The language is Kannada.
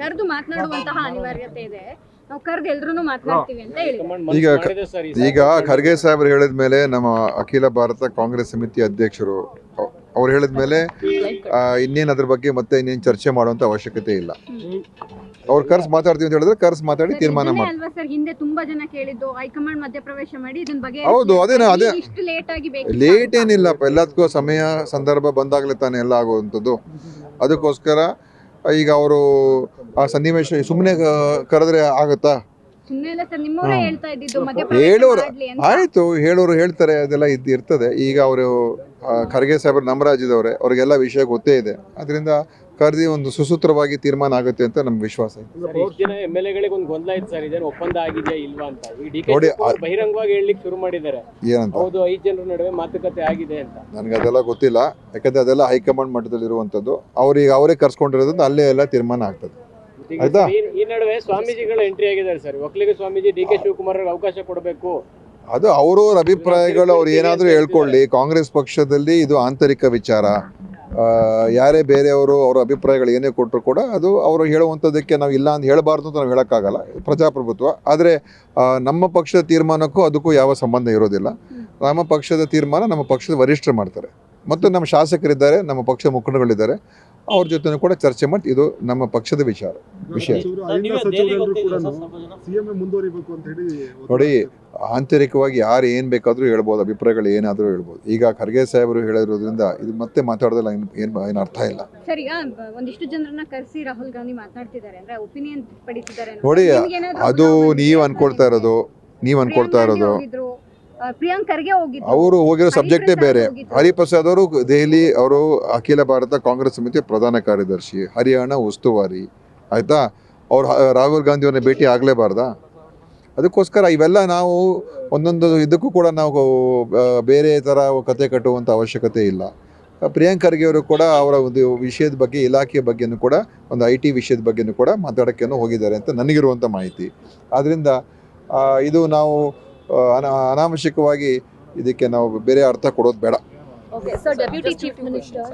ಕರೆದು ಮಾತನಾಡುವಂತಹ ಅನಿವಾರ್ಯತೆ ಇದೆ. ನಾವು ಕರೆದು ಎಲ್ಲರೂ ಮಾತನಾಡ್ತೀವಿ ಅಂತ ಹೇಳಿ ಈಗ ಖರ್ಗೆ ಸಾಹೇಬರು ಹೇಳಿದ ಮೇಲೆ ನಮ್ಮ ಅಖಿಲ ಭಾರತ ಕಾಂಗ್ರೆಸ್ ಸಮಿತಿ ಅಧ್ಯಕ್ಷರು ಅವ್ರು ಹೇಳಿದ ಮೇಲೆ ಇನ್ನೇನು ಅದ್ರ ಬಗ್ಗೆ ಮತ್ತೆ ಇನ್ನೇನು ಚರ್ಚೆ ಮಾಡುವಂತ ಅವಶ್ಯಕತೆ ಇಲ್ಲ. ಅವ್ರು ಕರ್ಸ್ ಮಾತಾಡ್ತೀವಿ ಅಂತ ಹೇಳಿದ್ರೆ ಕರ್ಸ್ ಮಾತಾಡಿ ತೀರ್ಮಾನ ಮಾಡಿ. ಹಿಂದೆ ತುಂಬಾ ಜನ ಕೇಳಿದ್ದು ಹೈಕಮಾಂಡ್ ಮಧ್ಯಪ್ರವೇಶ ಮಾಡಿ ಇದನ್ನ ಬಗ್ಗೆ ಹೌದು, ಅದೇ ಇಷ್ಟು ಲೇಟ್ ಏನಿಲ್ಲಪ್ಪ, ಎಲ್ಲದಕ್ಕೂ ಸಮಯ ಸಂದರ್ಭ ಬಂದಾಗಲೇ ತಾನೇ ಎಲ್ಲ ಆಗುವಂಥದ್ದು. ಅದಕ್ಕೋಸ್ಕರ ಈಗ ಅವರು ಆ ಸನ್ನಿವೇಶ ಸುಮ್ಮನೆ ಕರೆದ್ರೆ ಆಗುತ್ತಾ? ಹೇಳೋರು ಆಯ್ತು, ಹೇಳೋರು ಹೇಳ್ತಾರೆ, ಅದೆಲ್ಲ ಇರ್ತದೆ. ಈಗ ಅವರು ಖರ್ಗೆ ಸಾಹೇಬರು ನಮರಾಜಿದವ್ರೆ, ಅವ್ರಿಗೆಲ್ಲ ವಿಷಯ ಗೊತ್ತೇ ಇದೆ. ಅದರಿಂದ ಕರೆದಿ ಒಂದು ಸುಸೂತ್ರವಾಗಿ ತೀರ್ಮಾನ ಆಗುತ್ತೆ ಅಂತ ನಮ್ಗೆ ವಿಶ್ವಾಸ ಇದೆ. ನೋಡಿ ಬಹಿರಂಗವಾಗಿ ಹೇಳಲಿಕ್ಕೆ ಶುರು ಮಾಡಿದ್ದಾರೆ, ಏನಂತ ಹೌದು 5 ಜನರ ನಡುವೆ ಮಾತುಕತೆ ಆಗಿದೆ ಅಂತ. ನನಗೆ ಅದೆಲ್ಲ ಗೊತ್ತಿಲ್ಲ, ಯಾಕಂದ್ರೆ ಅದೆಲ್ಲ ಹೈಕಮಾಂಡ್ ಮಟ್ಟದಲ್ಲಿ ಇರುವಂತದ್ದು. ಅವ್ರಿಗೆ ಅವರೇ ಕರ್ಸ್ಕೊಂಡಿರೋದ್ರಿಂದ ಅಲ್ಲೇ ಎಲ್ಲ ತೀರ್ಮಾನ ಆಗ್ತದೆ. ಆಯ್ತಾ? ಈ ನಡುವೆ ಸ್ವಾಮೀಜಿಗಳು ಎಂಟ್ರಿ ಆಗಿದ್ದಾರೆ ಸರ್. ಒಕ್ಕಲಿಗ ಸ್ವಾಮೀಜಿ ಡಿ.ಕೆ. ಶಿವಕುಮಾರ್ ಅವಕಾಶ ಕೊಡಬೇಕು, ಅದು ಅವ್ರವ್ರ ಅಭಿಪ್ರಾಯಗಳು, ಅವ್ರು ಏನಾದರೂ ಹೇಳ್ಕೊಳ್ಳಿ. ಕಾಂಗ್ರೆಸ್ ಪಕ್ಷದಲ್ಲಿ ಇದು ಆಂತರಿಕ ವಿಚಾರ. ಯಾರೇ ಬೇರೆಯವರು ಅವರ ಅಭಿಪ್ರಾಯಗಳು ಏನೇ ಕೊಟ್ಟರು ಕೂಡ ಅದು ಅವರು ಹೇಳುವಂಥದ್ದಕ್ಕೆ ನಾವು ಇಲ್ಲ ಅಂತ ಹೇಳಬಾರ್ದು ಅಂತ ನಾವು ಹೇಳೋಕ್ಕಾಗಲ್ಲ, ಪ್ರಜಾಪ್ರಭುತ್ವ. ಆದರೆ ನಮ್ಮ ಪಕ್ಷದ ತೀರ್ಮಾನಕ್ಕೂ ಅದಕ್ಕೂ ಯಾವ ಸಂಬಂಧ ಇರೋದಿಲ್ಲ. ನಮ್ಮ ಪಕ್ಷದ ತೀರ್ಮಾನ ನಮ್ಮ ಪಕ್ಷದ ವರಿಷ್ಠರು ಮಾಡ್ತಾರೆ, ಮತ್ತು ನಮ್ಮ ಶಾಸಕರಿದ್ದಾರೆ, ನಮ್ಮ ಪಕ್ಷ ಮುಖಂಡಗಳಿದ್ದಾರೆ, ಅವ್ರ ಜೊತೆ ಕೂಡ ಚರ್ಚೆ ಮಾಡಿ ಇದು ನಮ್ಮ ಪಕ್ಷದ ವಿಷಯ. ನೋಡಿ, ಆಂತರಿಕವಾಗಿ ಯಾರು ಏನು ಬೇಕಾದರೂ ಹೇಳ್ಬೋದು, ಅಭಿಪ್ರಾಯಗಳು ಏನಾದರೂ ಹೇಳ್ಬೋದು. ಈಗ ಖರ್ಗೆ ಸಾಹೇಬರು ಹೇಳಿರೋದ್ರಿಂದ ಇದು ಮತ್ತೆ ಮಾತಾಡೋದಿಲ್ಲ, ಏನು ಅರ್ಥ ಇಲ್ಲ. ಒಂದಿಷ್ಟು ಜನರನ್ನ ಕರೆಸಿ ರಾಹುಲ್ ಗಾಂಧಿ ಮಾತನಾಡ್ತಿದ್ದಾರೆ ಅಂದ್ರೆ ಒಪಿನಿಯನ್ ಪಡಿತಿದ್ದಾರೆ. ನೋಡಿ, ಅದು ನೀವು ಅನ್ಕೊಳ್ತಾ ಇರೋದು. ಪ್ರಿಯಾಂಕ್ ಖರ್ಗೆ ಹೋಗಿದ್ರು, ಅವರು ಹೋಗಿರೋ ಸಬ್ಜೆಕ್ಟೇ ಬೇರೆ. ಹರಿಪ್ರಸಾದ್ ಅವರು ದೆಹಲಿ, ಅವರು ಅಖಿಲ ಭಾರತ ಕಾಂಗ್ರೆಸ್ ಸಮಿತಿ ಪ್ರಧಾನ ಕಾರ್ಯದರ್ಶಿ, ಹರಿಯಾಣ ಉಸ್ತುವಾರಿ, ಆಯ್ತಾ? ಅವ್ರು ರಾಹುಲ್ ಗಾಂಧಿಯವ್ರನ್ನ ಭೇಟಿ ಆಗಲೇಬಾರ್ದಾ? ಅದಕ್ಕೋಸ್ಕರ ಇವೆಲ್ಲ ನಾವು ಒಂದೊಂದು ಇದಕ್ಕೂ ಕೂಡ ನಾವು ಬೇರೆ ಥರ ಕತೆ ಕಟ್ಟುವಂಥ ಅವಶ್ಯಕತೆ ಇಲ್ಲ. ಪ್ರಿಯಾಂಕ್ ಖರ್ಗೆ ಅವರು ಕೂಡ ಅವರ ಒಂದು ವಿಷಯದ ಬಗ್ಗೆ, ಇಲಾಖೆಯ ಬಗ್ಗೆನೂ ಕೂಡ, ಒಂದು IT ವಿಷಯದ ಬಗ್ಗೆನೂ ಕೂಡ ಮಾತಾಡೋಕ್ಕೇನೋ ಹೋಗಿದ್ದಾರೆ ಅಂತ ನನಗಿರುವಂಥ ಮಾಹಿತಿ. ಆದ್ದರಿಂದ ಇದು ನಾವು ಅನಾವಶ್ಯಕವಾಗಿ ಇದಕ್ಕೆ ನಾವು ಬೇರೆ ಅರ್ಥ ಕೊಡೋದು ಬೇಡ. Okay sir, deputy chief minister